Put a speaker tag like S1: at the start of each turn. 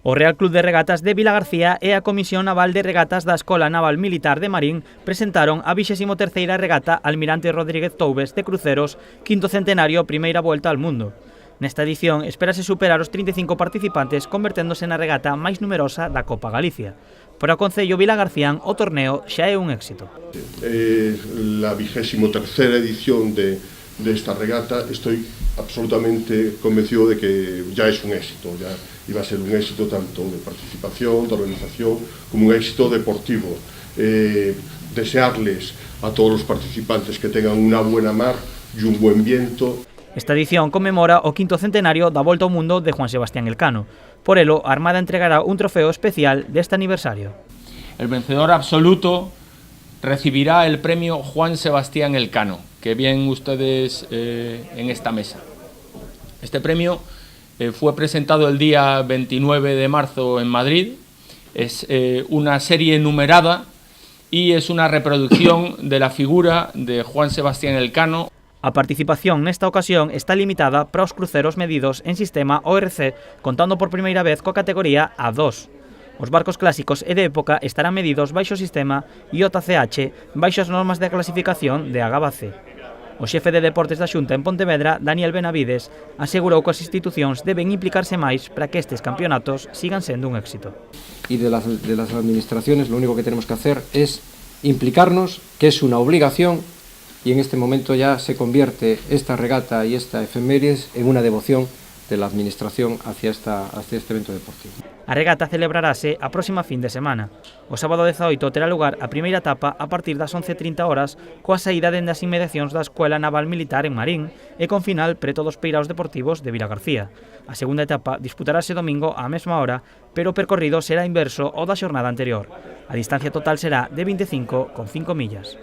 S1: O Real Club de Regatas de Vilagarcía e a Comisión Naval de Regatas da Escola Naval Militar de Marín presentaron a 23ª regata Almirante Rodríguez Toubes de Cruceros, quinto centenario, primeira volta ao mundo. Nesta edición espérase superar os 35 participantes, converténdose na regata máis numerosa da Copa Galicia. Para o Concello vilagarcián, o torneo xa é un éxito.
S2: La 23ª edición de esta regata, estoy absolutamente convencido de que ya es un éxito, ya iba a ser un éxito tanto de participación, de organización, como un éxito deportivo. Desearles a todos los participantes que tengan una buena mar y un buen viento.
S1: Esta edición conmemora o quinto centenario da Volta ao Mundo de Juan Sebastián Elcano. Por elo, a Armada entregará un trofeo especial deste aniversario.
S3: El vencedor absoluto recibirá el premio Juan Sebastián Elcano, que ven ustedes en esta mesa. Este premio fue presentado el día 29 de marzo en Madrid. Es una serie numerada y es una reproducción de la figura de Juan Sebastián Elcano.
S1: A participación nesta ocasión está limitada para os cruceros medidos en sistema ORC, contando por primeira vez coa categoría A2. Os barcos clásicos e de época estarán medidos baixo o sistema IOTA-CH, baixo as normas de clasificación de Agabase. O xefe de Deportes da Xunta en Pontevedra, Daniel Benavides, asegurou que as institucións deben implicarse máis para que estes campeonatos sigan sendo un éxito.
S4: Y de las administraciones lo único que tenemos que hacer es implicarnos, que es una obligación, y en este momento ya se convierte esta regata y esta efemérides en una devoción de la administración hacia este evento deportivo.
S1: A regata celebrarase a próxima fin de semana. O sábado 18 terá lugar a primeira etapa a partir das 11:30 horas, coa saída dende as inmediacións da Escola Naval Militar en Marín e con final preto dos peiraos deportivos de Vilagarcía. A segunda etapa disputarase domingo á mesma hora, pero o percorrido será inverso ao da xornada anterior. A distancia total será de 25,5 millas.